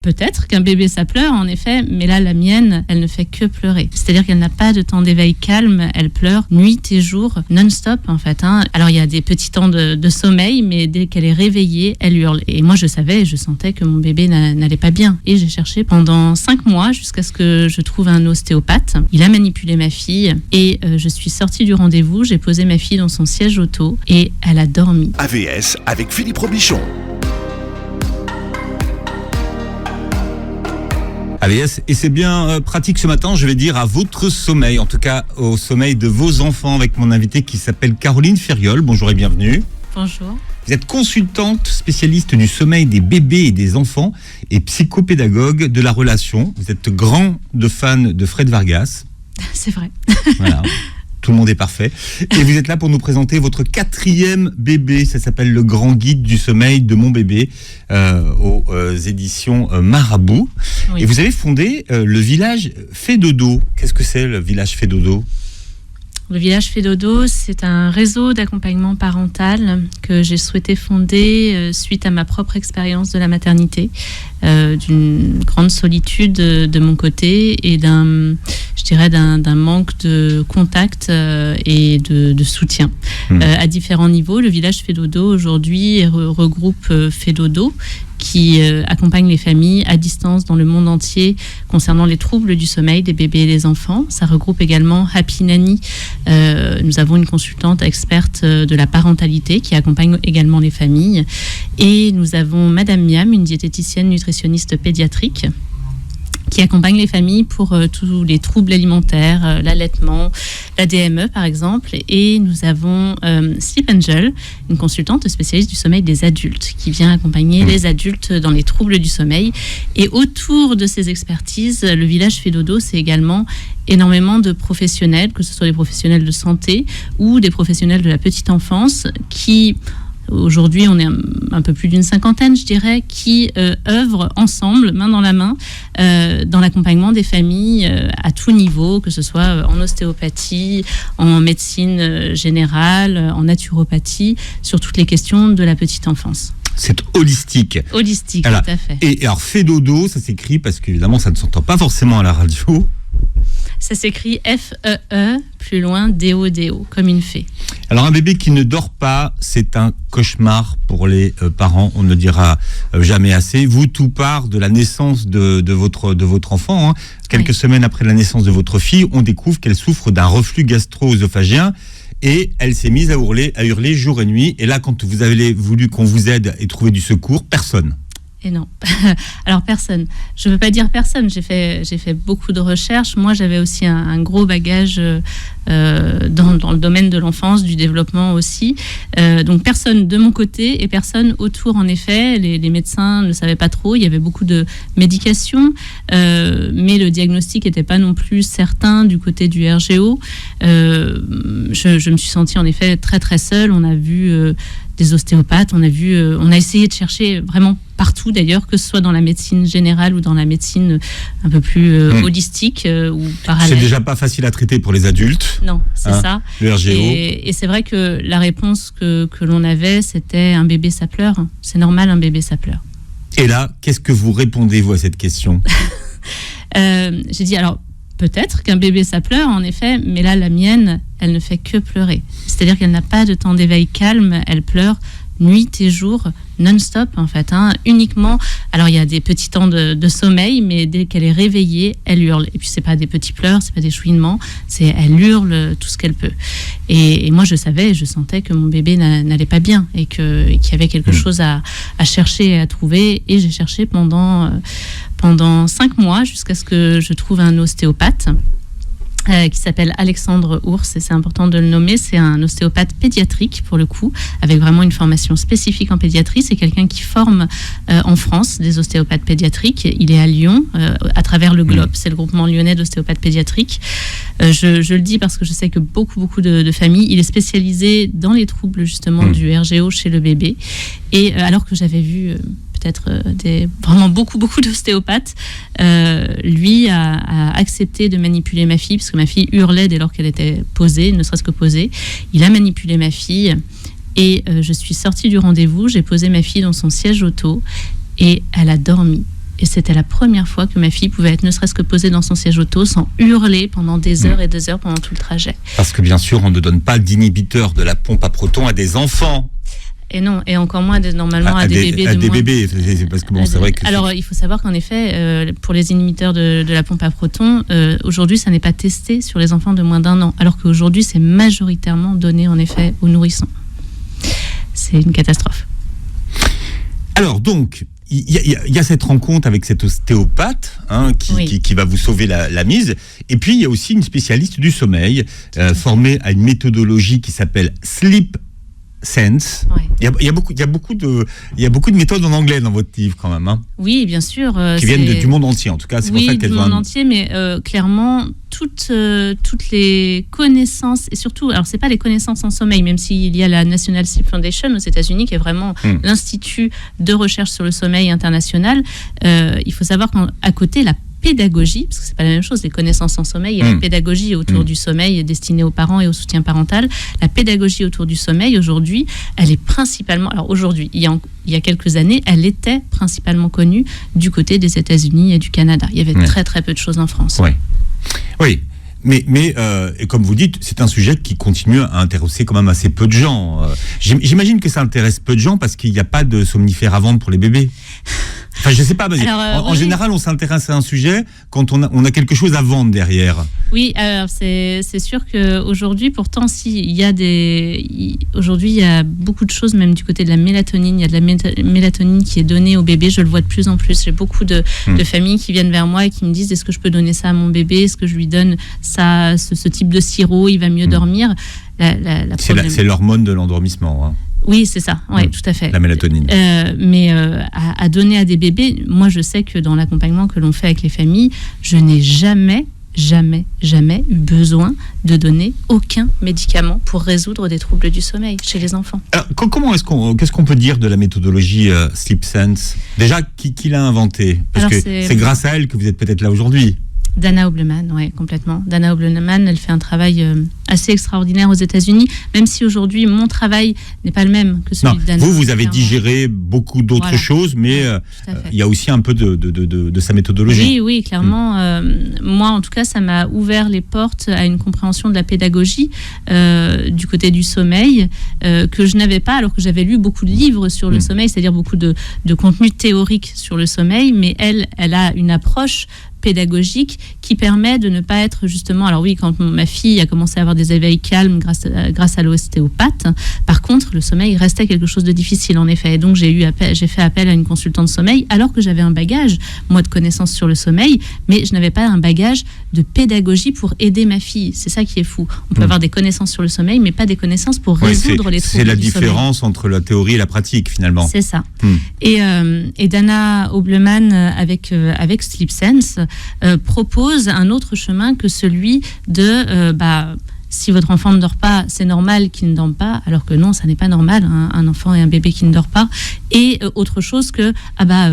peut-être qu'un bébé ça pleure en effet, mais là la mienne, elle ne fait que pleurer. C'est-à-dire qu'elle n'a pas de temps d'éveil calme, elle pleure nuit et jour, non-stop en fait. Alors il y a des petits temps de sommeil, mais dès qu'elle est réveillée, elle hurle. Et moi je savais et je sentais que mon bébé n'allait pas bien. Et j'ai cherché pendant 5 mois jusqu'à ce que je trouve un ostéopathe. Il a manipulé ma fille et je suis sortie du rendez-vous, j'ai posé ma fille dans son siège auto et elle a dormi. AVS avec Philippe Robichon. AVS, et c'est bien pratique ce matin, je vais dire, à votre sommeil, en tout cas au sommeil de vos enfants, avec mon invité qui s'appelle Caroline Ferriol. Bonjour et bienvenue. Bonjour. Vous êtes consultante spécialiste du sommeil des bébés et des enfants et psychopédagogue de la relation. Vous êtes grande fan de Fred Vargas. C'est vrai. Voilà. Tout le monde est parfait. Et vous êtes là pour nous présenter votre 4e bébé. Ça s'appelle Le Grand Guide du sommeil de mon bébé aux éditions Marabout. Oui. Et vous avez fondé le village Fédodo. Qu'est-ce que c'est le village Fédodo ? Le village Fédodo, c'est un réseau d'accompagnement parental que j'ai souhaité fonder suite à ma propre expérience de la maternité, d'une grande solitude de mon côté et d'un manque de contact et de soutien à différents niveaux. Le village Fédodo aujourd'hui regroupe Fédodo, qui accompagne les familles à distance dans le monde entier concernant les troubles du sommeil des bébés et des enfants. Ça regroupe également Happy Nanny. Nous avons une consultante experte de la parentalité qui accompagne également les familles. Et nous avons Madame Miam, une diététicienne nutritionniste pédiatrique, qui accompagne les familles pour tous les troubles alimentaires, l'allaitement, la DME par exemple. Et nous avons Sleep Angel, une consultante spécialiste du sommeil des adultes, qui vient accompagner les adultes dans les troubles du sommeil. Et autour de ces expertises, le village Fédodo, c'est également énormément de professionnels, que ce soit des professionnels de santé ou des professionnels de la petite enfance, qui... Aujourd'hui, on est un peu plus d'une 50aine, je dirais, qui œuvrent ensemble, main dans la main, dans l'accompagnement des familles à tout niveau, que ce soit en ostéopathie, en médecine générale, en naturopathie, sur toutes les questions de la petite enfance. C'est holistique. Holistique, alors, tout à fait. Et alors, Fédodo, ça s'écrit parce qu'évidemment, ça ne s'entend pas forcément à la radio. Ça s'écrit F-E-E, plus loin, D-O-D-O, comme une fée. Alors un bébé qui ne dort pas, c'est un cauchemar pour les parents, on ne le dira jamais assez. Vous, tout part de la naissance de votre enfant. Quelques semaines après la naissance de votre fille, on découvre qu'elle souffre d'un reflux gastro-œsophagien et elle s'est mise à hurler jour et nuit. Et là, quand vous avez voulu qu'on vous aide et trouver du secours, personne. Et non. Alors personne. Je ne veux pas dire personne. J'ai fait beaucoup de recherches. Moi, j'avais aussi un gros bagage dans le domaine de l'enfance, du développement aussi. Donc personne de mon côté et personne autour. En effet, les médecins ne savaient pas trop. Il y avait beaucoup de médication, mais le diagnostic n'était pas non plus certain du côté du RGO. Je me suis sentie en effet très très seule. On a vu des ostéopathes, on a essayé de chercher vraiment partout d'ailleurs, que ce soit dans la médecine générale ou dans la médecine un peu plus holistique ou parallèle. C'est déjà pas facile à traiter pour les adultes. Non, c'est ça. Le RGO. Et c'est vrai que la réponse que l'on avait, c'était un bébé ça pleure. C'est normal, un bébé ça pleure. Et là, qu'est-ce que vous répondez, vous, à cette question ? J'ai dit, alors, peut-être qu'un bébé ça pleure, en effet, mais là, la mienne, elle ne fait que pleurer. C'est-à-dire qu'elle n'a pas de temps d'éveil calme, elle pleure nuit et jour, non-stop en fait, uniquement. Alors il y a des petits temps de sommeil, mais dès qu'elle est réveillée, elle hurle. Et puis c'est pas des petits pleurs, c'est pas des chouinements, elle hurle tout ce qu'elle peut. Et moi je savais, je sentais que mon bébé n'allait pas bien et qu'il y avait quelque chose à chercher et à trouver. Et j'ai cherché pendant 5 mois jusqu'à ce que je trouve un ostéopathe. Qui s'appelle Alexandre Ours, et c'est important de le nommer. C'est un ostéopathe pédiatrique, pour le coup, avec vraiment une formation spécifique en pédiatrie. C'est quelqu'un qui forme en France des ostéopathes pédiatriques. Il est à Lyon, à travers le GLOP. C'est le groupement lyonnais d'ostéopathes pédiatriques. Je le dis parce que je sais que beaucoup de familles, il est spécialisé dans les troubles justement du RGO chez le bébé. Et alors que j'avais vu... peut-être vraiment beaucoup d'ostéopathes, lui a accepté de manipuler ma fille, parce que ma fille hurlait dès lors qu'elle était posée, ne serait-ce que posée. Il a manipulé ma fille et je suis sortie du rendez-vous, j'ai posé ma fille dans son siège auto et elle a dormi. Et c'était la première fois que ma fille pouvait être ne serait-ce que posée dans son siège auto sans hurler pendant des heures et des heures pendant tout le trajet. Parce que bien sûr, on ne donne pas d'inhibiteur de la pompe à protons à des enfants. Et non, et encore moins normalement à des bébés. À des bébés, c'est parce que bon, c'est vrai que... Alors, il faut savoir qu'en effet, pour les inhibiteurs de la pompe à protons, aujourd'hui, ça n'est pas testé sur les enfants de moins d'1 an, alors qu'aujourd'hui, c'est majoritairement donné, en effet, aux nourrissons. C'est une catastrophe. Alors, donc, il y a cette rencontre avec cet ostéopathe qui va vous sauver la mise. Et puis, il y a aussi une spécialiste du sommeil, formée à une méthodologie qui s'appelle Sleep Sense. Ouais. Il y a beaucoup de méthodes en anglais dans votre livre quand même. Oui, bien sûr. Qui viennent du monde entier, en tout cas. C'est pour ça qu'elles du monde entier, mais clairement, toutes les connaissances, et surtout, alors c'est pas les connaissances en sommeil, même s'il y a la National Sleep Foundation aux États-Unis, qui est vraiment l'institut de recherche sur le sommeil international. Il faut savoir qu'à côté, la pédagogie, parce que c'est pas la même chose, les connaissances en sommeil et la pédagogie autour du sommeil destinée aux parents et au soutien parental. La pédagogie autour du sommeil, aujourd'hui, elle est principalement... Alors aujourd'hui, il y a quelques années, elle était principalement connue du côté des États-Unis et du Canada. Il y avait très très peu de choses en France. Oui. Mais et comme vous dites, c'est un sujet qui continue à intéresser quand même assez peu de gens. J'imagine que ça intéresse peu de gens parce qu'il n'y a pas de somnifères à vendre pour les bébés. Enfin, je sais pas, en général, on s'intéresse à un sujet quand on a quelque chose à vendre derrière. Oui, alors c'est sûr qu'aujourd'hui, pourtant, aujourd'hui, il y a beaucoup de choses, même du côté de la mélatonine. Il y a de la mélatonine qui est donnée au bébé. Je le vois de plus en plus. J'ai beaucoup de familles qui viennent vers moi et qui me disent: est-ce que je peux donner ça à mon bébé? Est-ce que je lui donne ça, ce type de sirop? Il va mieux dormir. C'est l'hormone de l'endormissement. Oui, c'est ça, tout à fait. La mélatonine. Mais à donner à des bébés, moi je sais que dans l'accompagnement que l'on fait avec les familles, je n'ai jamais eu besoin de donner aucun médicament pour résoudre des troubles du sommeil chez les enfants. Alors, qu'est-ce qu'on peut dire de la méthodologie Sleep Sense? Déjà, qui l'a inventée? Parce que c'est grâce à elle que vous êtes peut-être là aujourd'hui. Dana Obleman, oui, complètement. Dana Obleman, elle fait un travail assez extraordinaire aux États-Unis, même si aujourd'hui, mon travail n'est pas le même que celui de Dana. Vous avez digéré beaucoup d'autres choses, mais il y a aussi un peu de sa méthodologie. Oui, clairement. Moi, en tout cas, ça m'a ouvert les portes à une compréhension de la pédagogie du côté du sommeil que je n'avais pas, alors que j'avais lu beaucoup de livres sur le sommeil, c'est-à-dire beaucoup de contenu théorique sur le sommeil, mais elle a une approche pédagogique qui permet de ne pas être justement... Alors oui, quand ma fille a commencé à avoir des éveils calmes grâce à l'ostéopathe, par contre, le sommeil restait quelque chose de difficile, en effet. Et donc, j'ai fait appel à une consultante de sommeil, alors que j'avais un bagage, moi, de connaissances sur le sommeil, mais je n'avais pas un bagage de pédagogie pour aider ma fille. C'est ça qui est fou. On peut avoir des connaissances sur le sommeil, mais pas des connaissances pour résoudre les troubles du sommeil. C'est la différence entre la théorie et la pratique, finalement. C'est ça. Et Dana Obleman, avec Sleep Sense, propose un autre chemin que celui de si votre enfant ne dort pas, c'est normal qu'il ne dorme pas, alors que non, ça n'est pas normal, un enfant et un bébé qui ne dort pas. Et autre chose que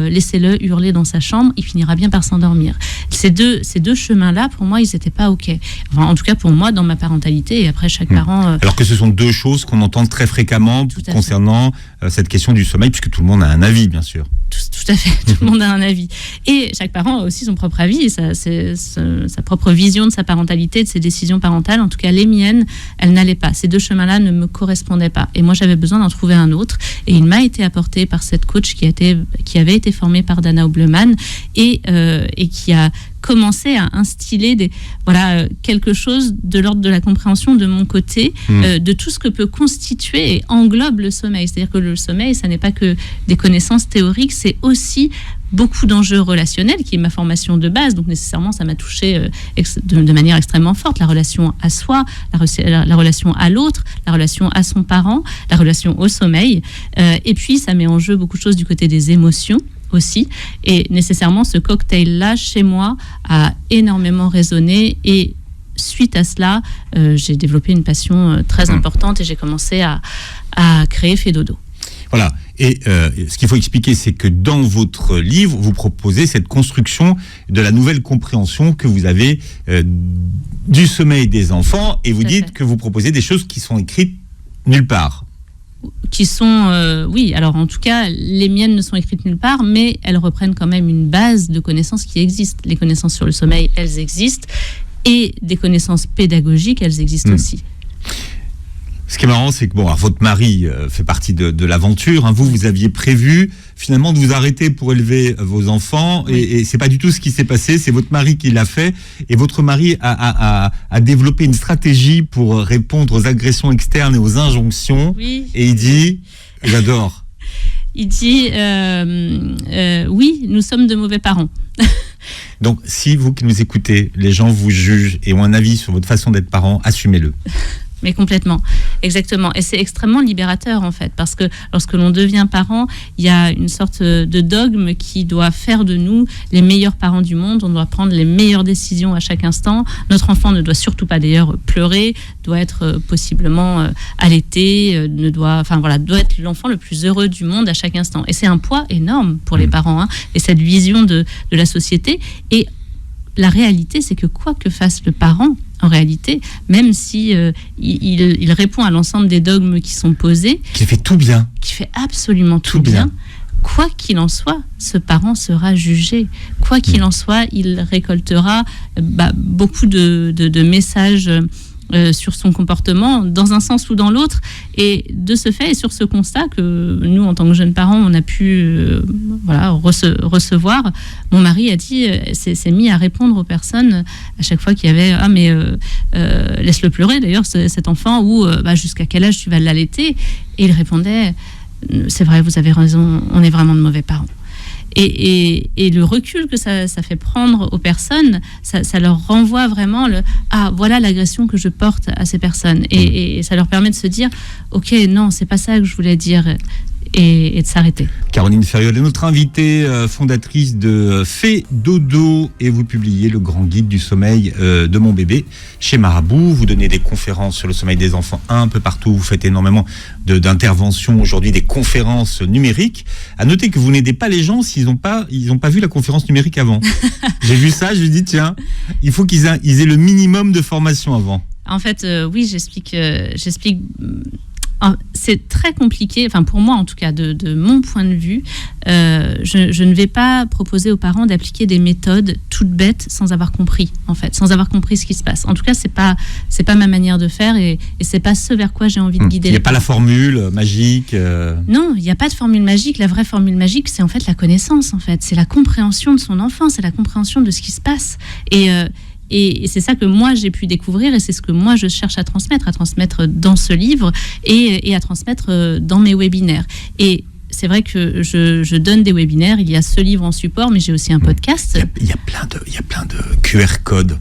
laissez-le hurler dans sa chambre, il finira bien par s'endormir. Ces deux chemins-là, pour moi, ils n'étaient pas OK. Enfin, en tout cas, pour moi, dans ma parentalité, et après chaque parent... Alors que ce sont deux choses qu'on entend très fréquemment concernant cette question du sommeil, puisque tout le monde a un avis, bien sûr. Tout à fait, tout le monde a un avis. Et chaque parent a aussi son propre avis, sa propre vision de sa parentalité, de ses décisions parentales. En tout cas, les miennes, elles n'allaient pas. Ces deux chemins-là ne me correspondaient pas. Et moi, j'avais besoin d'en trouver un autre. Et il m'a été apporté par cette coach qui avait été formée par Dana Obleman et qui a commencé à instiller quelque chose de l'ordre de la compréhension de mon côté, de tout ce que peut constituer et englobe le sommeil. C'est-à-dire que le sommeil, ça n'est pas que des connaissances théoriques, c'est aussi beaucoup d'enjeux relationnels, qui est ma formation de base. Donc nécessairement, ça m'a touchée de manière extrêmement forte. La relation à soi, la relation à l'autre, la relation à son parent, la relation au sommeil. Et puis, ça met en jeu beaucoup de choses du côté des émotions aussi. Et nécessairement, ce cocktail-là, chez moi, a énormément résonné. Et suite à cela, j'ai développé une passion très importante et j'ai commencé à créer Fedodo. Voilà. Et ce qu'il faut expliquer, c'est que dans votre livre, vous proposez cette construction de la nouvelle compréhension que vous avez du sommeil des enfants, et vous dites que vous proposez des choses qui sont écrites nulle part. qui sont, oui, alors en tout cas, les miennes ne sont écrites nulle part, mais elles reprennent quand même une base de connaissances qui existent. Les connaissances sur le sommeil, elles existent, et des connaissances pédagogiques, elles existent aussi. Ce qui est marrant, c'est que alors, votre mari fait partie de l'aventure. Hein. Vous aviez prévu finalement de vous arrêter pour élever vos enfants, et c'est pas du tout ce qui s'est passé. C'est votre mari qui l'a fait, et votre mari a développé une stratégie pour répondre aux agressions externes et aux injonctions. Oui. Et il dit, j'adore. Il dit, oui, nous sommes de mauvais parents. Donc, si vous qui nous écoutez, les gens vous jugent et ont un avis sur votre façon d'être parent, assumez-le. Mais complètement, exactement. Et c'est extrêmement libérateur, en fait, parce que lorsque l'on devient parent, il y a une sorte de dogme qui doit faire de nous les meilleurs parents du monde. On doit prendre les meilleures décisions à chaque instant. Notre enfant ne doit surtout pas, d'ailleurs, pleurer, doit être possiblement allaité, doit être l'enfant le plus heureux du monde à chaque instant. Et c'est un poids énorme pour les parents, hein, et cette vision de la société. Et la réalité, c'est que quoi que fasse le parent, en réalité, même si il répond à l'ensemble des dogmes qui sont posés, qui fait tout bien, qui fait absolument tout bien, quoi qu'il en soit, ce parent sera jugé. Quoi qu'il en soit, il récoltera beaucoup de messages sur son comportement, dans un sens ou dans l'autre. Et de ce fait, et sur ce constat que nous, en tant que jeunes parents, on a pu recevoir, mon mari a dit, s'est mis à répondre aux personnes à chaque fois qu'il y avait laisse-le pleurer d'ailleurs cet enfant, ou jusqu'à quel âge tu vas l'allaiter, et il répondait, c'est vrai, vous avez raison, on est vraiment de mauvais parents. Et le recul que ça fait prendre aux personnes, ça leur renvoie vraiment voilà l'agression que je porte à ces personnes, et ça leur permet de se dire, ok, non, c'est pas ça que je voulais dire, et de s'arrêter. Caroline Ferriol est notre invitée, fondatrice de Fais Dodo, et vous publiez le grand guide du sommeil de mon bébé chez Marabout. Vous donnez des conférences sur le sommeil des enfants un peu partout. Vous faites énormément d'interventions aujourd'hui, des conférences numériques. À noter que vous n'aidez pas les gens s'ils n'ont pas vu la conférence numérique avant. J'ai vu ça, je me dis tiens, il faut qu'ils aient le minimum de formation avant. En fait, oui, j'explique. C'est très compliqué, enfin pour moi en tout cas, de mon point de vue, je ne vais pas proposer aux parents d'appliquer des méthodes toutes bêtes sans avoir compris, en fait, sans avoir compris ce qui se passe. En tout cas, c'est pas ma manière de faire, et c'est pas ce vers quoi j'ai envie de guider. Il n'y a pas la formule magique. Non, il n'y a pas de formule magique. La vraie formule magique, c'est en fait la connaissance, en fait, c'est la compréhension de son enfant, c'est la compréhension de ce qui se passe. Et c'est ça que moi j'ai pu découvrir, et c'est ce que moi je cherche à transmettre dans ce livre, et à transmettre dans mes webinaires. Et c'est vrai que je donne des webinaires, il y a ce livre en support, mais j'ai aussi un podcast. Il y a plein de QR codes.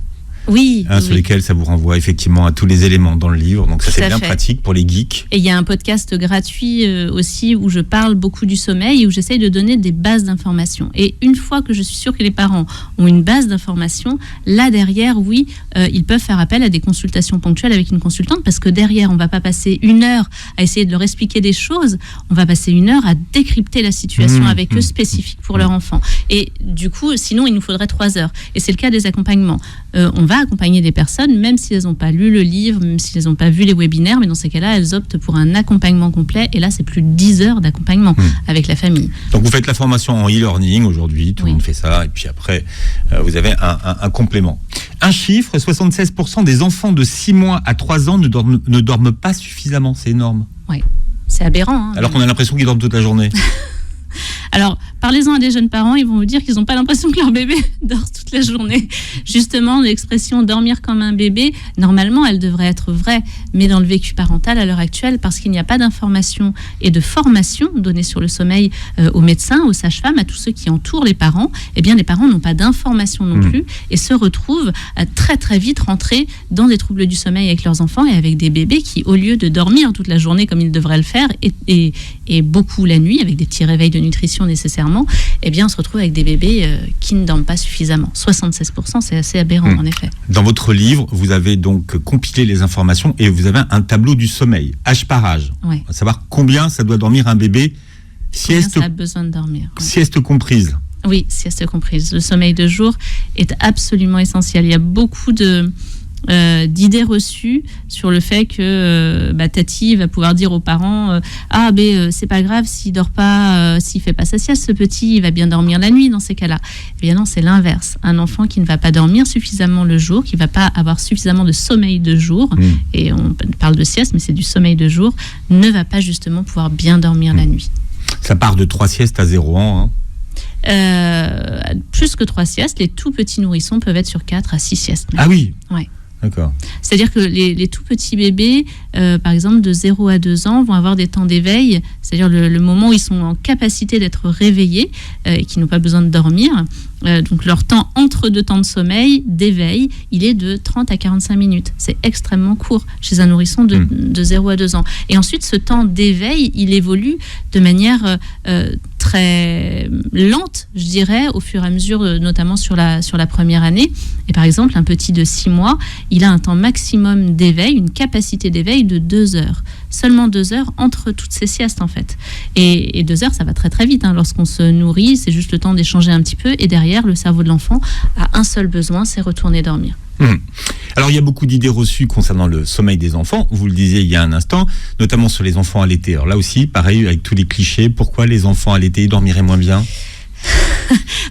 Oui, sur lesquels ça vous renvoie effectivement à tous les éléments dans le livre. Donc ça, c'est bien pratique pour les geeks. Et il y a un podcast gratuit aussi où je parle beaucoup du sommeil et où j'essaye de donner des bases d'informations. Et une fois que je suis sûre que les parents ont une base d'informations, là derrière, oui, ils peuvent faire appel à des consultations ponctuelles avec une consultante, parce que derrière, on ne va pas passer 1 heure à essayer de leur expliquer des choses, on va passer 1 heure à décrypter la situation avec eux, spécifique pour leur enfant. Et du coup, sinon, il nous faudrait 3 heures. Et c'est le cas des accompagnements. On va accompagner des personnes, même si elles n'ont pas lu le livre, même si elles n'ont pas vu les webinaires, mais dans ces cas-là, elles optent pour un accompagnement complet, et là, c'est plus de 10 heures d'accompagnement avec la famille. Donc, vous faites la formation en e-learning aujourd'hui, tout le monde fait ça, et puis après, vous avez un complément. Un chiffre, 76% des enfants de 6 mois à 3 ans ne dorment pas suffisamment, c'est énorme. Oui, c'est aberrant. Hein, alors qu'on a l'impression qu'ils dorment toute la journée. Alors, parlez-en à des jeunes parents, ils vont vous dire qu'ils n'ont pas l'impression que leur bébé dort toute la journée. Justement, l'expression « dormir comme un bébé », normalement, elle devrait être vraie. Mais dans le vécu parental, à l'heure actuelle, parce qu'il n'y a pas d'information et de formation donnée sur le sommeil aux médecins, aux sages-femmes, à tous ceux qui entourent les parents, eh bien, les parents n'ont pas d'information non plus, et se retrouvent à très, très vite rentrer dans des troubles du sommeil avec leurs enfants, et avec des bébés qui, au lieu de dormir toute la journée comme ils devraient le faire, et beaucoup la nuit, avec des petits réveils de nutrition nécessairement, eh bien, on se retrouve avec des bébés qui ne dorment pas suffisamment. 76%, c'est assez aberrant, en effet. Dans votre livre, vous avez donc compilé les informations, et vous avez un tableau du sommeil, âge par âge. Ouais. À savoir combien ça doit dormir un bébé, sieste, ça a besoin de dormir. Ouais. Sieste comprise. Oui, sieste comprise. Le sommeil de jour est absolument essentiel. Il y a beaucoup d'idées reçues sur le fait que Tati va pouvoir dire aux parents c'est pas grave s'il dort pas, s'il fait pas sa sieste, ce petit il va bien dormir la nuit dans ces cas-là. Eh bien non, c'est l'inverse. Un enfant qui ne va pas dormir suffisamment le jour, qui va pas avoir suffisamment de sommeil de jour, et on parle de sieste mais c'est du sommeil de jour, ne va pas justement pouvoir bien dormir la nuit. Ça part de 3 siestes à 0 ans, plus que 3 siestes, les tout petits nourrissons peuvent être sur 4 à 6 siestes. Ah oui. Ouais. D'accord. C'est-à-dire que les tout petits bébés, par exemple de 0 à 2 ans, vont avoir des temps d'éveil, c'est-à-dire le moment où ils sont en capacité d'être réveillés et qui n'ont pas besoin de dormir. Donc leur temps entre 2 temps de sommeil, d'éveil, il est de 30 à 45 minutes. C'est extrêmement court chez un nourrisson de 0 à 2 ans. Et ensuite, ce temps d'éveil, il évolue de manière très lente, je dirais, au fur et à mesure, notamment sur la première année. Et par exemple, un petit de 6 mois, il a un temps maximum d'éveil, une capacité d'éveil de 2 heures. Seulement 2 heures entre toutes ces siestes, en fait. Et 2 heures, ça va très très vite. Lorsqu'on se nourrit, c'est juste le temps d'échanger un petit peu. Et derrière, le cerveau de l'enfant a un seul besoin, c'est retourner dormir. Alors, il y a beaucoup d'idées reçues concernant le sommeil des enfants. Vous le disiez il y a un instant, notamment sur les enfants allaités. Alors là aussi, pareil, avec tous les clichés, pourquoi les enfants allaités dormiraient moins bien ?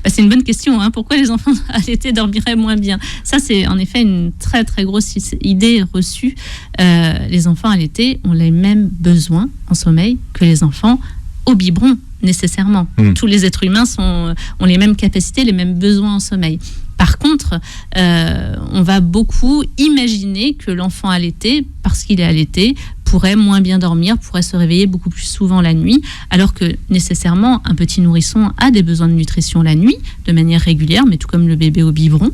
C'est une bonne question. Pourquoi les enfants allaités dormiraient moins bien ? Ça, c'est en effet une très très grosse idée reçue. Les enfants allaités ont les mêmes besoins en sommeil que les enfants au biberon, nécessairement. Tous les êtres humains ont les mêmes capacités, les mêmes besoins en sommeil. Par contre, on va beaucoup imaginer que l'enfant allaité, parce qu'il est allaité, pourrait moins bien dormir, pourrait se réveiller beaucoup plus souvent la nuit, alors que nécessairement un petit nourrisson a des besoins de nutrition la nuit, de manière régulière, mais tout comme le bébé au biberon.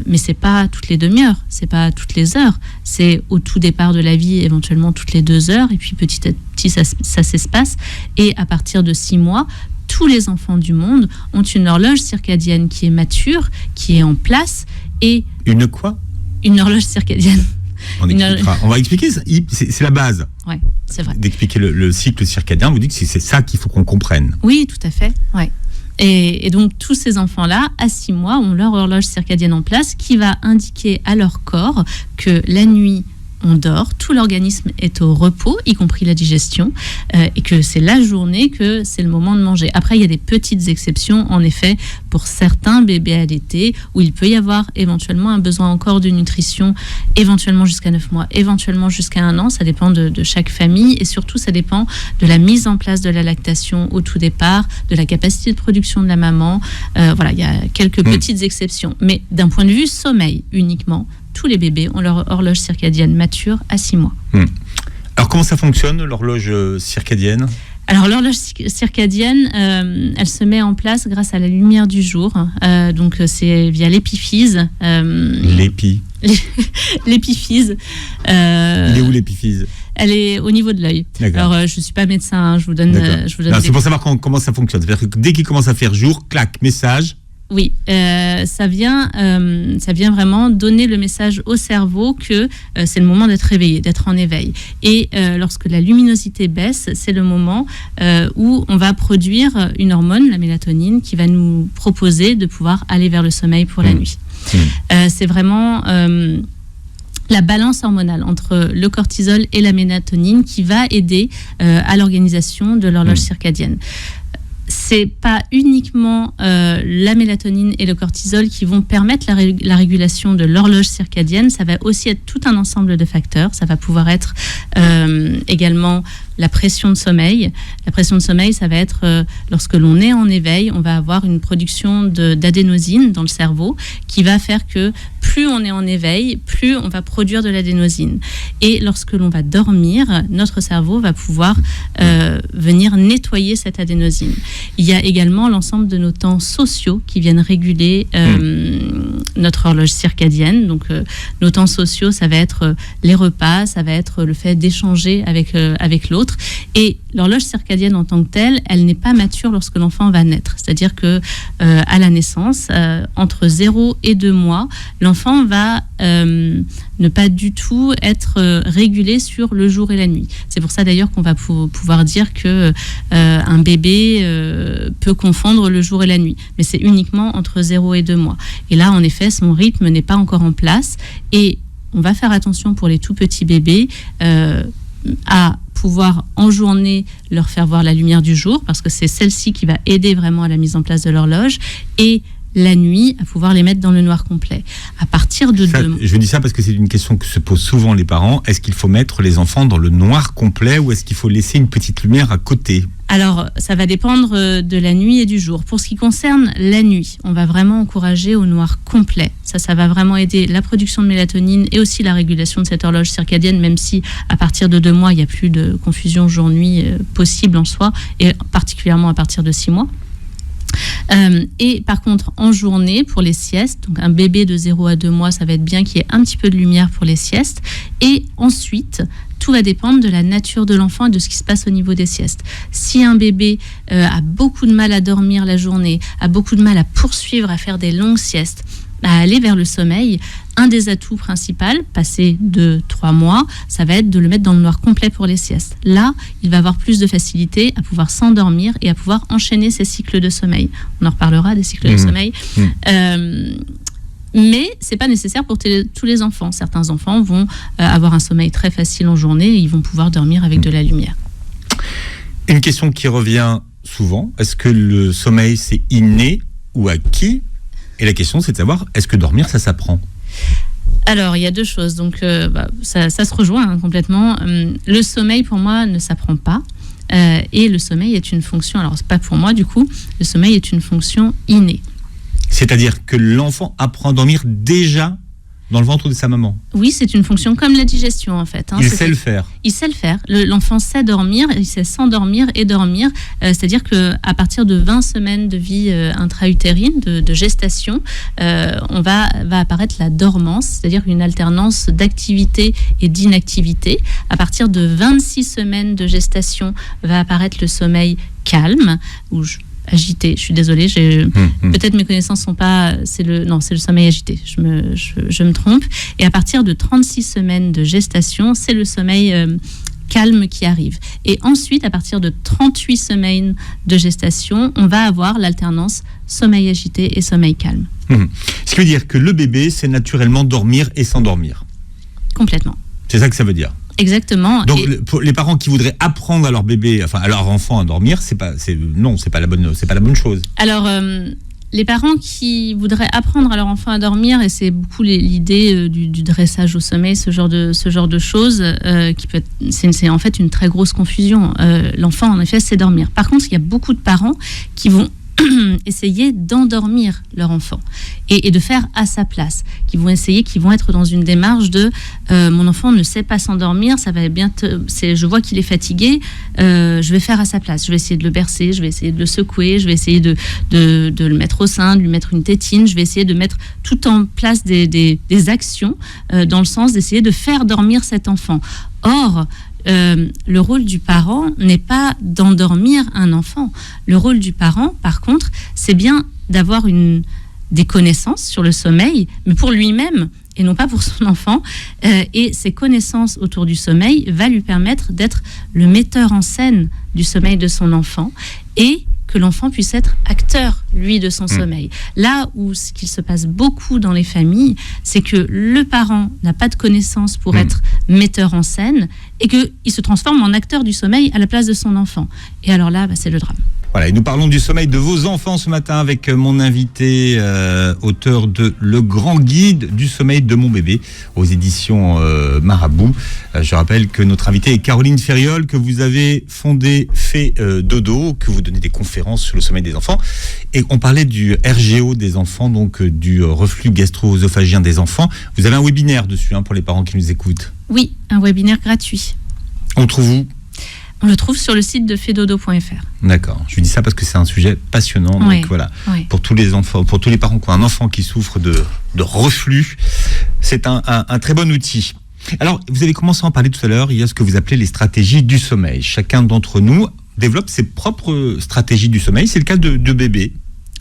Mais c'est pas toutes les demi-heures, c'est pas toutes les heures, c'est au tout départ de la vie, éventuellement toutes les 2 heures, et puis petit à petit ça s'espace. Et à partir de 6 mois, tous les enfants du monde ont une horloge circadienne qui est mature, qui est en place, et... Une quoi ? Une horloge circadienne. On va expliquer, c'est la base. Oui, c'est vrai. D'expliquer le cycle circadien, vous dites que c'est ça qu'il faut qu'on comprenne. Oui, tout à fait, ouais. Et donc, tous ces enfants-là, à 6 mois, ont leur horloge circadienne en place qui va indiquer à leur corps que la nuit, on dort, tout l'organisme est au repos, y compris la digestion, et que c'est la journée que c'est le moment de manger. Après, il y a des petites exceptions, en effet, pour certains bébés allaités, où il peut y avoir éventuellement un besoin encore de nutrition, éventuellement jusqu'à 9 mois, éventuellement jusqu'à 1 an, ça dépend de chaque famille, et surtout, ça dépend de la mise en place de la lactation au tout départ, de la capacité de production de la maman. Voilà, il y a quelques petites exceptions. Mais d'un point de vue sommeil uniquement, tous les bébés ont leur horloge circadienne mature à 6 mois. Alors, comment ça fonctionne, l'horloge circadienne ? Alors, l'horloge circadienne, elle se met en place grâce à la lumière du jour. Donc, c'est via l'épiphyse. L'épiphyse. Il est où l'épiphyse ? Elle est au niveau de l'œil. D'accord. Alors, je ne suis pas médecin, je vous donne... c'est pour savoir comment ça fonctionne. C'est-à-dire que dès qu'il commence à faire jour, clac, message... Oui, ça vient vraiment donner le message au cerveau que c'est le moment d'être réveillé, d'être en éveil. Et lorsque la luminosité baisse, c'est le moment où on va produire une hormone, la mélatonine, qui va nous proposer de pouvoir aller vers le sommeil pour la nuit. C'est vraiment... la balance hormonale entre le cortisol et la mélatonine qui va aider à l'organisation de l'horloge circadienne. C'est pas uniquement la mélatonine et le cortisol qui vont permettre la régulation de l'horloge circadienne. Ça va aussi être tout un ensemble de facteurs. Ça va pouvoir être également la pression de sommeil. La pression de sommeil, ça va être lorsque l'on est en éveil, on va avoir une production d'adénosine dans le cerveau qui va faire que plus on est en éveil, plus on va produire de l'adénosine. Et lorsque l'on va dormir, notre cerveau va pouvoir venir nettoyer cette adénosine. Il y a également l'ensemble de nos temps sociaux qui viennent réguler notre horloge circadienne. Donc, nos temps sociaux, ça va être les repas, ça va être le fait d'échanger avec l'autre. Et l'horloge circadienne en tant que telle, elle n'est pas mature lorsque l'enfant va naître. C'est-à-dire que à la naissance, entre 0 et 2 mois, l'enfant va ne pas du tout être régulé sur le jour et la nuit. C'est pour ça d'ailleurs qu'on va pouvoir dire que un bébé peut confondre le jour et la nuit. Mais c'est uniquement entre 0 et 2 mois. Et là, en effet, son rythme n'est pas encore en place. Et on va faire attention pour les tout petits bébés à pouvoir en journée leur faire voir la lumière du jour, parce que c'est celle-ci qui va aider vraiment à la mise en place de l'horloge, et la nuit, à pouvoir les mettre dans le noir complet. À partir de... Je dis ça parce que c'est une question que se posent souvent les parents. Est-ce qu'il faut mettre les enfants dans le noir complet ou est-ce qu'il faut laisser une petite lumière à côté ? Alors, ça va dépendre de la nuit et du jour. Pour ce qui concerne la nuit, on va vraiment encourager au noir complet. Ça va vraiment aider la production de mélatonine et aussi la régulation de cette horloge circadienne, même si à partir de 2 mois, il n'y a plus de confusion jour-nuit possible en soi, et particulièrement à partir de 6 mois. Et par contre, en journée, pour les siestes, donc un bébé de 0 à 2 mois, ça va être bien qu'il y ait un petit peu de lumière pour les siestes. Et ensuite, tout va dépendre de la nature de l'enfant et de ce qui se passe au niveau des siestes. Si un bébé a beaucoup de mal à dormir la journée, a beaucoup de mal à poursuivre, à faire des longues siestes, à aller vers le sommeil, un des atouts principaux, passé 2-3 mois, ça va être de le mettre dans le noir complet pour les siestes. Là, il va avoir plus de facilité à pouvoir s'endormir et à pouvoir enchaîner ses cycles de sommeil. On en reparlera des cycles de sommeil. Mais c'est pas nécessaire pour tous les enfants. Certains enfants vont avoir un sommeil très facile en journée et ils vont pouvoir dormir avec de la lumière. Une question qui revient souvent, est-ce que le sommeil c'est inné ou acquis ? Et la question, c'est de savoir, est-ce que dormir, ça s'apprend ? Alors, il y a 2 choses. Donc, ça se rejoint complètement. Le sommeil, pour moi, ne s'apprend pas. Et le sommeil est une fonction... Alors, c'est pas pour moi, du coup. Le sommeil est une fonction innée. C'est-à-dire que l'enfant apprend à dormir déjà dans le ventre de sa maman. Oui, c'est une fonction comme la digestion, en fait. Il sait le faire. Il sait le faire. L'enfant sait dormir, il sait s'endormir et dormir. C'est-à-dire qu'à partir de 20 semaines de vie intra-utérine, de gestation, va apparaître la dormance, c'est-à-dire une alternance d'activité et d'inactivité. À partir de 26 semaines de gestation, va apparaître le sommeil calme, agité, je suis désolée, peut-être mes connaissances sont pas, c'est le sommeil agité, je me trompe, et à partir de 36 semaines de gestation, c'est le sommeil calme qui arrive, et ensuite à partir de 38 semaines de gestation, on va avoir l'alternance sommeil agité et sommeil calme. Ce qui veut dire que le bébé sait naturellement dormir et s'endormir. Complètement. C'est ça que ça veut dire. Exactement. Donc pour les parents qui voudraient apprendre à leur bébé, à leur enfant à dormir, c'est pas la bonne chose. Alors les parents qui voudraient apprendre à leur enfant à dormir, et c'est beaucoup l'idée du dressage au sommeil, ce genre de choses, c'est en fait une très grosse confusion. L'enfant en effet sait dormir. Par contre, il y a beaucoup de parents qui vont essayer d'endormir leur enfant et de faire à sa place, qui vont être dans une démarche de mon enfant ne sait pas s'endormir, ça va bien, je vois qu'il est fatigué, je vais faire à sa place, je vais essayer de le bercer, je vais essayer de le secouer, je vais essayer de le mettre au sein, de lui mettre une tétine, je vais essayer de mettre tout en place des actions dans le sens d'essayer de faire dormir cet enfant. Or, le rôle du parent n'est pas d'endormir un enfant. Le rôle du parent, par contre, c'est bien d'avoir des connaissances sur le sommeil, mais pour lui-même et non pas pour son enfant. Et ces connaissances autour du sommeil va lui permettre d'être le metteur en scène du sommeil de son enfant et que l'enfant puisse être acteur, lui, de son sommeil. Là où ce qu'il se passe beaucoup dans les familles, c'est que le parent n'a pas de connaissances pour être metteur en scène et qu'il se transforme en acteur du sommeil à la place de son enfant. Et alors là, c'est le drame. Voilà, et nous parlons du sommeil de vos enfants ce matin avec mon invité, auteur de Le Grand Guide du sommeil de mon bébé, aux éditions Marabout. Je rappelle que notre invitée est Caroline Ferriol, que vous avez fondé Fait Dodo, que vous donnez des conférences sur le sommeil des enfants. Et on parlait du RGO des enfants, donc du reflux gastro-œsophagien des enfants. Vous avez un webinaire dessus pour les parents qui nous écoutent. Oui, un webinaire gratuit. On trouve où ? On le trouve sur le site de fedodo.fr. D'accord. Je vous dis ça parce que c'est un sujet passionnant. Donc voilà, pour tous les enfants, pour tous les parents qui ont un enfant qui souffre de reflux, c'est un très bon outil. Alors, vous avez commencé à en parler tout à l'heure. Il y a ce que vous appelez les stratégies du sommeil. Chacun d'entre nous développe ses propres stratégies du sommeil. C'est le cas de bébé.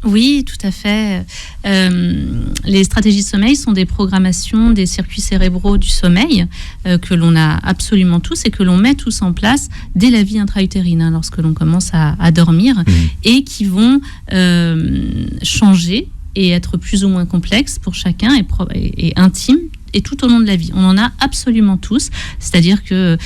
Oui, tout à fait. Les stratégies de sommeil sont des programmations des circuits cérébraux du sommeil que l'on a absolument tous et que l'on met tous en place dès la vie intra-utérine, lorsque l'on commence à dormir, et qui vont changer et être plus ou moins complexe pour chacun et intime. Et tout au long de la vie. On en a absolument tous. C'est-à-dire que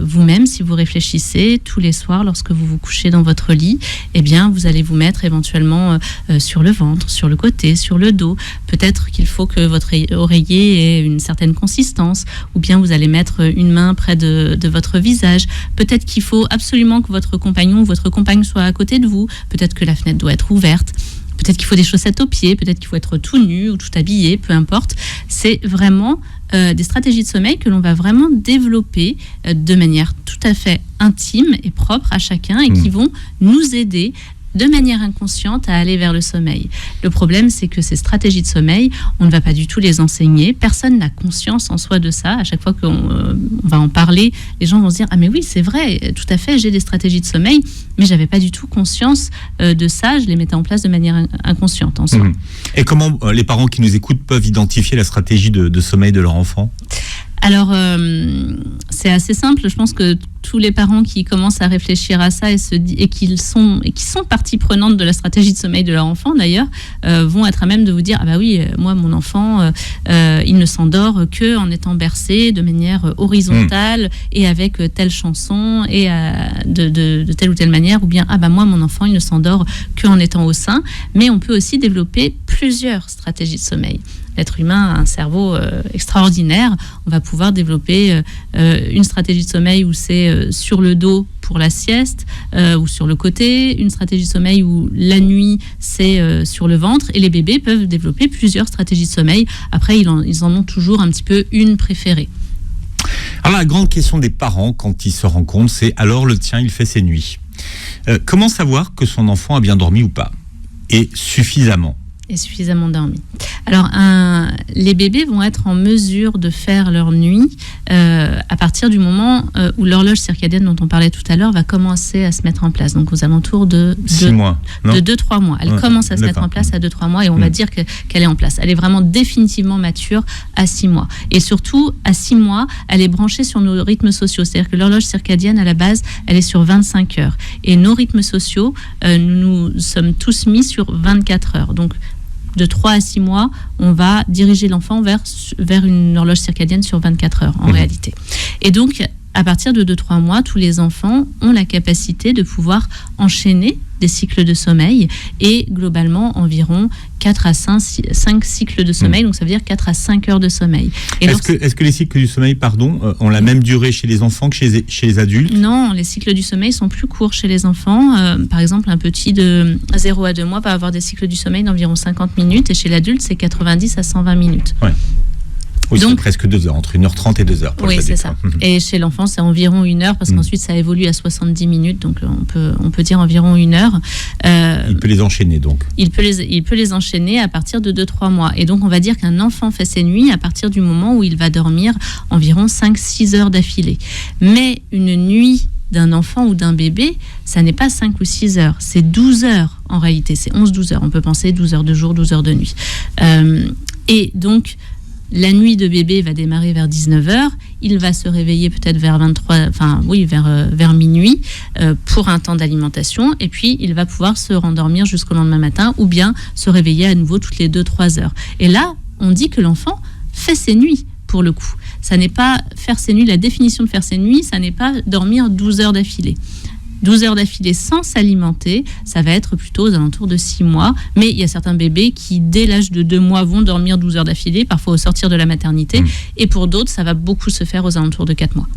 vous-même, si vous réfléchissez tous les soirs lorsque vous vous couchez dans votre lit, eh bien, vous allez vous mettre éventuellement sur le ventre, sur le côté, sur le dos. Peut-être qu'il faut que votre oreiller ait une certaine consistance, ou bien vous allez mettre une main près de votre visage. Peut-être qu'il faut absolument que votre compagnon ou votre compagne soit à côté de vous. Peut-être que la fenêtre doit être ouverte. Peut-être qu'il faut des chaussettes aux pieds, peut-être qu'il faut être tout nu ou tout habillé, peu importe. C'est vraiment des stratégies de sommeil que l'on va vraiment développer de manière tout à fait intime et propre à chacun et qui vont nous aider de manière inconsciente à aller vers le sommeil. Le problème, c'est que ces stratégies de sommeil, on ne va pas du tout les enseigner. Personne n'a conscience en soi de ça. À chaque fois qu'on va en parler, les gens vont se dire « Ah mais oui, c'est vrai, tout à fait, j'ai des stratégies de sommeil, mais j'avais pas du tout conscience de ça. Je les mettais en place de manière inconsciente en soi. » Et comment les parents qui nous écoutent peuvent identifier la stratégie de sommeil de leur enfant ? Alors, c'est assez simple. Je pense que tous les parents qui commencent à réfléchir à ça et qui sont partie prenante de la stratégie de sommeil de leur enfant, d'ailleurs, vont être à même de vous dire « Ah bah oui, moi, mon enfant, il ne s'endort qu'en étant bercé de manière horizontale et avec telle chanson et de telle ou telle manière. » Ou bien « Ah bah moi, mon enfant, il ne s'endort qu'en étant au sein. » Mais on peut aussi développer plusieurs stratégies de sommeil. L'être humain a un cerveau extraordinaire. On va pouvoir développer une stratégie de sommeil où c'est sur le dos pour la sieste ou sur le côté, une stratégie de sommeil où la nuit c'est sur le ventre, et les bébés peuvent développer plusieurs stratégies de sommeil. Après, ils en ont toujours un petit peu une préférée. Alors la grande question des parents quand ils se rencontrent, c'est alors le tien il fait ses nuits. Comment savoir que son enfant a bien dormi ou pas, et suffisamment? Et suffisamment dormi. Alors, les bébés vont être en mesure de faire leur nuit à partir du moment où l'horloge circadienne dont on parlait tout à l'heure va commencer à se mettre en place. Donc, aux alentours de 6 mois, de 2-3 mois. Elle commence à se mettre en place à 2-3 mois et on va dire qu'elle est en place. Elle est vraiment définitivement mature à 6 mois. Et surtout, à 6 mois, elle est branchée sur nos rythmes sociaux. C'est-à-dire que l'horloge circadienne, à la base, elle est sur 25 heures. Et nos rythmes sociaux, nous sommes tous mis sur 24 heures. Donc, de 3 à 6 mois, on va diriger l'enfant vers une horloge circadienne sur 24 heures, en réalité. Et donc, à partir de 2-3 mois, tous les enfants ont la capacité de pouvoir enchaîner des cycles de sommeil et globalement environ 4 à 5 cycles de sommeil, donc ça veut dire 4 à 5 heures de sommeil. Et est-ce que les cycles du sommeil ont la même durée chez les enfants que chez les adultes ? Non, les cycles du sommeil sont plus courts chez les enfants. Par exemple, un petit de 0 à 2 mois va avoir des cycles du sommeil d'environ 50 minutes et chez l'adulte, c'est 90 à 120 minutes. Ouais. Oui, donc, c'est presque 2 heures, entre 1h30 et 2 heures. Oui, c'est ça. Et chez l'enfant, c'est environ 1 heure, parce qu'ensuite, ça évolue à 70 minutes, donc on peut dire environ 1 heure. Il peut les enchaîner, donc. Il peut les enchaîner à partir de 2-3 mois. Et donc, on va dire qu'un enfant fait ses nuits à partir du moment où il va dormir environ 5-6 heures d'affilée. Mais une nuit d'un enfant ou d'un bébé, ça n'est pas 5 ou 6 heures, c'est 12 heures en réalité, c'est 11-12 heures. On peut penser 12 heures de jour, 12 heures de nuit. Et donc, la nuit de bébé va démarrer vers 19h, il va se réveiller peut-être vers vers minuit pour un temps d'alimentation, et puis il va pouvoir se rendormir jusqu'au lendemain matin ou bien se réveiller à nouveau toutes les 2-3 heures. Et là, on dit que l'enfant fait ses nuits pour le coup. Ça n'est pas faire ses nuits, la définition de faire ses nuits, ça n'est pas dormir 12 heures d'affilée. 12 heures d'affilée sans s'alimenter, ça va être plutôt aux alentours de 6 mois. Mais il y a certains bébés qui, dès l'âge de 2 mois, vont dormir 12 heures d'affilée, parfois au sortir de la maternité. Et pour d'autres, ça va beaucoup se faire aux alentours de 4 mois.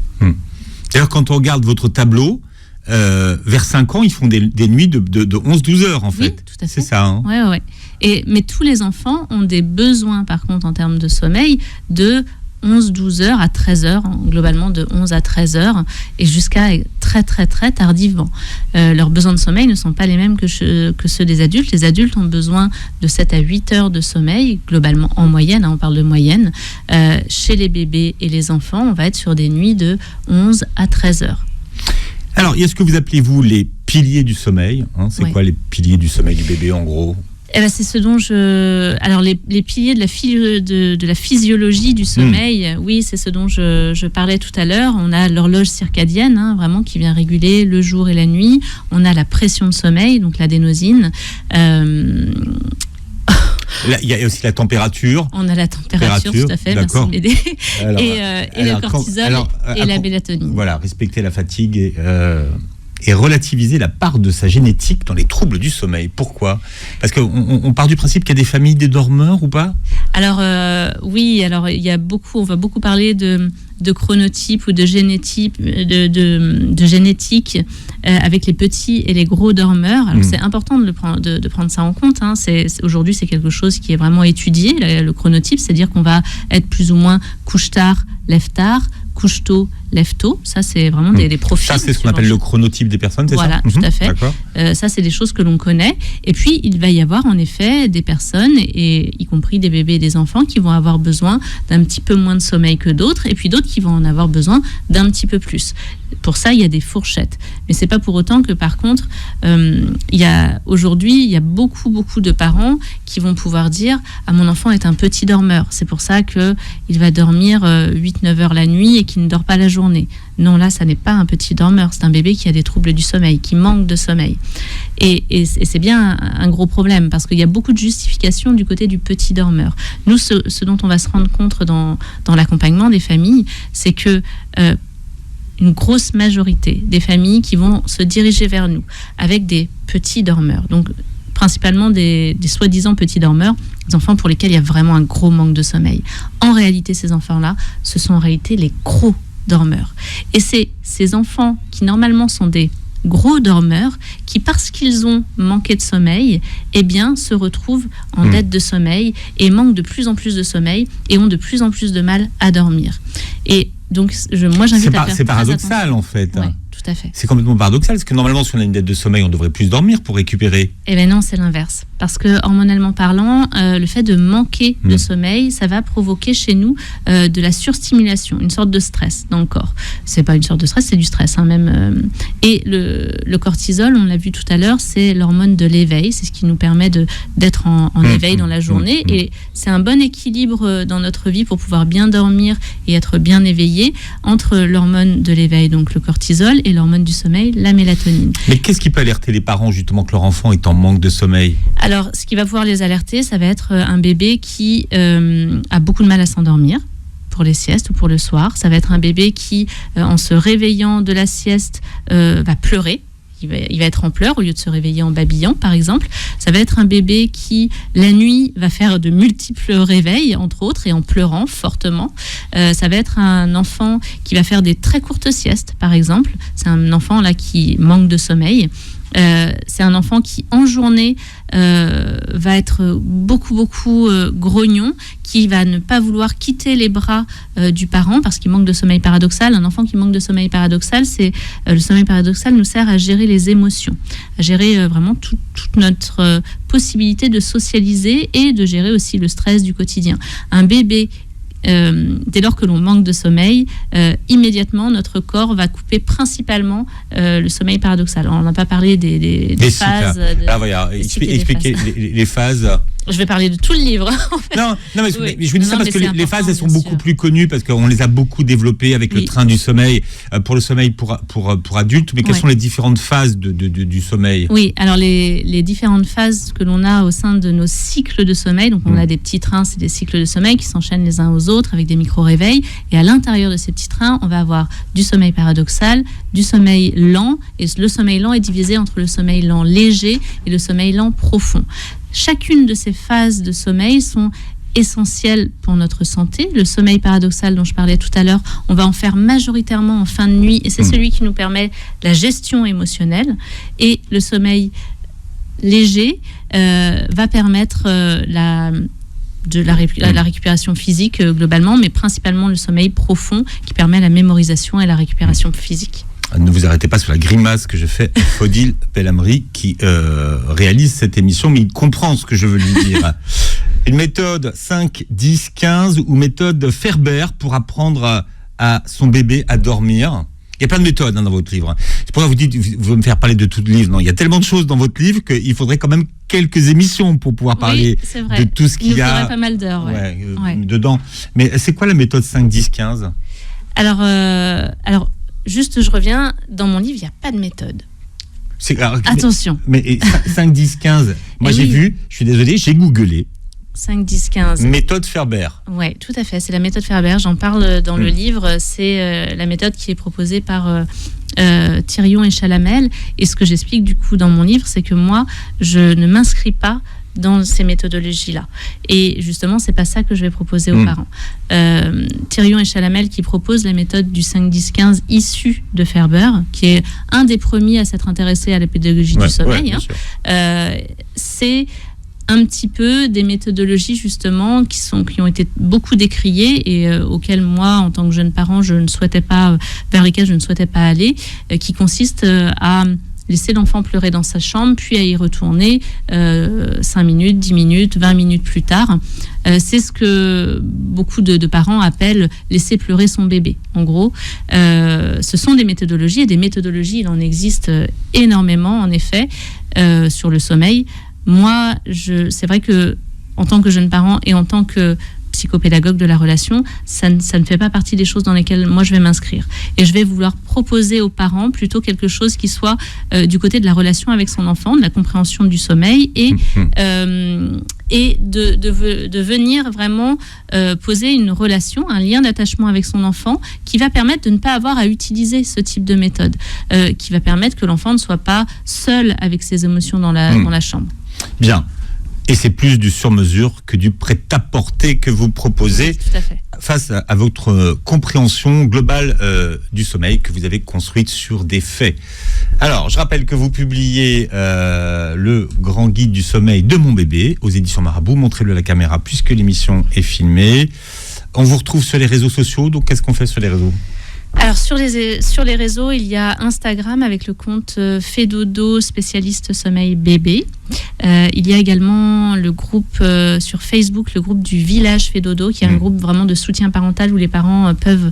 D'ailleurs, quand on regarde votre tableau, vers 5 ans, ils font des nuits de 11-12 heures, en fait. Oui, tout à fait. C'est ça, hein ? Oui. Mais tous les enfants ont des besoins, par contre, en termes de sommeil, de 11-12 heures à 13 heures, globalement de 11 à 13 heures, et jusqu'à très très très tardivement. Leurs besoins de sommeil ne sont pas les mêmes que ceux des adultes. Les adultes ont besoin de 7 à 8 heures de sommeil, globalement en moyenne, on parle de moyenne. Chez les bébés et les enfants, on va être sur des nuits de 11 à 13 heures. Alors, il y a ce que vous appelez, vous, les piliers du sommeil. C'est quoi les piliers du sommeil du bébé, en gros ? C'est ce dont alors les piliers de la physiologie du sommeil, oui, c'est ce dont je parlais tout à l'heure. On a l'horloge circadienne, vraiment, qui vient réguler le jour et la nuit. On a la pression de sommeil, donc l'adénosine. Là, il y a aussi la température. On a la température, tout à fait, d'accord. merci de m'aider. Et le cortisol et la mélatonine. Voilà, respecter la fatigue et relativiser la part de sa génétique dans les troubles du sommeil. Pourquoi ? Parce qu'on part du principe qu'il y a des familles des dormeurs ou pas ? Alors oui, alors il y a on va beaucoup parler de chronotype ou de génétique, de génétique avec les petits et les gros dormeurs. Alors c'est important de prendre ça en compte. Aujourd'hui, c'est quelque chose qui est vraiment étudié. Le chronotype, c'est-à-dire qu'on va être plus ou moins couche tard, lève tard, couche tôt, lève tôt. Ça, c'est vraiment des profils. Ça, c'est ce qu'on appelle le chronotype des personnes, c'est ça ? Voilà, tout à fait. D'accord. Ça, c'est des choses que l'on connaît. Et puis, il va y avoir en effet des personnes, et y compris des bébés et des enfants, qui vont avoir besoin d'un petit peu moins de sommeil que d'autres, et puis d'autres qui vont en avoir besoin d'un petit peu plus. Pour ça, il y a des fourchettes. Mais c'est pas pour autant que, par contre, aujourd'hui, il y a beaucoup de parents qui vont pouvoir dire « Ah, mon enfant est un petit dormeur. C'est pour ça qu'il va dormir 8-9 heures la nuit et qu'il ne dort pas la journée. » Non, là, ça n'est pas un petit dormeur. C'est un bébé qui a des troubles du sommeil, qui manque de sommeil. Et c'est bien un gros problème, parce qu'il y a beaucoup de justifications du côté du petit dormeur. Nous, ce dont on va se rendre compte dans l'accompagnement des familles, c'est que une grosse majorité des familles qui vont se diriger vers nous avec des petits dormeurs, donc principalement des soi-disant petits dormeurs, des enfants pour lesquels il y a vraiment un gros manque de sommeil. En réalité, ces enfants-là, ce sont en réalité les gros dormeurs. Et c'est ces enfants qui normalement sont des gros dormeurs qui, parce qu'ils ont manqué de sommeil, eh bien, se retrouvent en dette de sommeil et manquent de plus en plus de sommeil et ont de plus en plus de mal à dormir. Et donc, moi, j'invite à faire c'est paradoxal, en fait. Oui, tout à fait. C'est complètement paradoxal, parce que normalement, si on a une dette de sommeil, on devrait plus dormir pour récupérer. Eh bien non, c'est l'inverse. Parce que, hormonalement parlant, le fait de manquer de sommeil, ça va provoquer chez nous de la surstimulation, une sorte de stress dans le corps. C'est pas une sorte de stress, c'est du stress, même. Et le cortisol, on l'a vu tout à l'heure, c'est l'hormone de l'éveil. C'est ce qui nous permet d'être en éveil dans la journée. Et c'est un bon équilibre dans notre vie pour pouvoir bien dormir et être bien éveillé entre l'hormone de l'éveil, donc le cortisol, et l'hormone du sommeil, la mélatonine. Mais qu'est-ce qui peut alerter les parents, justement, que leur enfant est en manque de sommeil ? Alors, ce qui va pouvoir les alerter, ça va être un bébé qui a beaucoup de mal à s'endormir pour les siestes ou pour le soir. Ça va être un bébé qui, en se réveillant de la sieste, va pleurer. Il va être en pleurs au lieu de se réveiller en babillant, par exemple. Ça va être un bébé qui, la nuit, va faire de multiples réveils, entre autres, et en pleurant fortement. Ça va être un enfant qui va faire des très courtes siestes, par exemple. C'est un enfant là qui manque de sommeil. C'est un enfant qui, en journée, va être beaucoup grognon, qui va ne pas vouloir quitter les bras du parent parce qu'il manque de sommeil paradoxal. Un enfant qui manque de sommeil paradoxal, le sommeil paradoxal nous sert à gérer les émotions, à gérer vraiment toute notre possibilité de socialiser et de gérer aussi le stress du quotidien. Un bébé, dès lors que l'on manque de sommeil, immédiatement notre corps va couper principalement le sommeil paradoxal. On n'a pas parlé des phases. Expliquez les phases. Je vais parler de tout le livre. En fait. Non, mais je vous dis ça parce que les phases, elles sont beaucoup plus connues parce qu'on les a beaucoup développées avec le train du sommeil pour le sommeil pour adultes. Mais quelles sont les différentes phases du sommeil ? Oui, alors les différentes phases que l'on a au sein de nos cycles de sommeil. Donc on a des petits trains, c'est des cycles de sommeil qui s'enchaînent les uns aux autres avec des micro-réveils. Et à l'intérieur de ces petits trains, on va avoir du sommeil paradoxal, du sommeil lent. Et le sommeil lent est divisé entre le sommeil lent léger et le sommeil lent profond. Chacune de ces phases de sommeil sont essentielles pour notre santé. Le sommeil paradoxal dont je parlais tout à l'heure, on va en faire majoritairement en fin de nuit et c'est celui qui nous permet la gestion émotionnelle. Et le sommeil léger va permettre la récupération physique globalement, mais principalement le sommeil profond qui permet la mémorisation et la récupération physique. Ne vous arrêtez pas sur la grimace que je fais à Odile Pellamry qui réalise cette émission, mais il comprend ce que je veux lui dire. Une méthode 5, 10, 15 ou méthode Ferber pour apprendre à son bébé à dormir. Il y a plein de méthodes dans votre livre. C'est pour ça que vous dites, vous voulez me faire parler de tout le livre. Non, il y a tellement de choses dans votre livre qu'il faudrait quand même quelques émissions pour pouvoir parler de tout ce qu'il y a. Il nous faudrait pas mal d'heures dedans. Mais c'est quoi la méthode 5, 10, 15 ? Alors, juste, je reviens, dans mon livre, il n'y a pas de méthode. Attention. Mais 5, 10, 15, moi j'ai vu, je suis désolé, j'ai googlé. 5, 10, 15. Méthode Ferber. Oui, tout à fait. C'est la méthode Ferber. J'en parle dans le livre. C'est la méthode qui est proposée par Thirion et Chalamel. Et ce que j'explique du coup dans mon livre, c'est que moi, je ne m'inscris pas dans ces méthodologies-là. Et justement, c'est pas ça que je vais proposer aux parents. Thirion et Chalamel qui proposent la méthode du 5-10-15 issue de Ferber, qui est un des premiers à s'être intéressé à la pédagogie du sommeil. C'est un petit peu des méthodologies justement qui ont été beaucoup décriées et auxquelles moi, en tant que jeune parent, vers lesquelles je ne souhaitais pas aller, qui consistent à laisser l'enfant pleurer dans sa chambre, puis à y retourner 5 minutes, 10 minutes, 20 minutes plus tard. C'est ce que beaucoup de parents appellent laisser pleurer son bébé. En gros, ce sont des méthodologies, et des méthodologies, il en existe énormément, en effet, sur le sommeil. Moi, c'est vrai que en tant que jeune parent et en tant que psychopédagogue de la relation, ça ne fait pas partie des choses dans lesquelles moi je vais m'inscrire. Et je vais vouloir proposer aux parents plutôt quelque chose qui soit du côté de la relation avec son enfant, de la compréhension du sommeil et de venir vraiment poser une relation, un lien d'attachement avec son enfant qui va permettre de ne pas avoir à utiliser ce type de méthode, qui va permettre que l'enfant ne soit pas seul avec ses émotions dans la chambre. Bien. Et c'est plus du sur-mesure que du prêt-à-porter que vous proposez, oui, tout à fait, face à votre compréhension globale du sommeil que vous avez construite sur des faits. Alors, je rappelle que vous publiez le grand guide du sommeil de mon bébé aux éditions Marabout. Montrez-le à la caméra puisque l'émission est filmée. On vous retrouve sur les réseaux sociaux. Donc, qu'est-ce qu'on fait sur les réseaux ? Alors sur les réseaux, il y a Instagram avec le compte Fedodo spécialiste sommeil bébé. Il y a également le groupe sur Facebook, le groupe du village Fedodo, qui est un groupe vraiment de soutien parental où les parents peuvent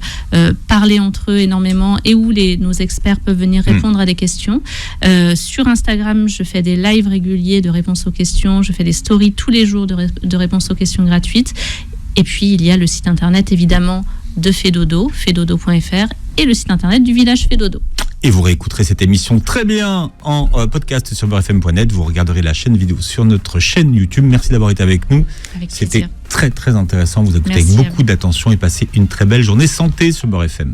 parler entre eux énormément et où nos experts peuvent venir répondre à des questions. Sur Instagram, je fais des lives réguliers de réponses aux questions. Je fais des stories tous les jours de réponses aux questions gratuites. Et puis il y a le site internet évidemment de Fedodo, fedodo.fr, et le site internet du village Fedodo. Et vous réécouterez cette émission très bien en podcast sur beurrefm.net. Vous regarderez la chaîne vidéo sur notre chaîne YouTube. Merci d'avoir été avec nous. C'était très très intéressant. Vous écoutez avec beaucoup d'attention et passez une très belle journée santé sur Beurre FM.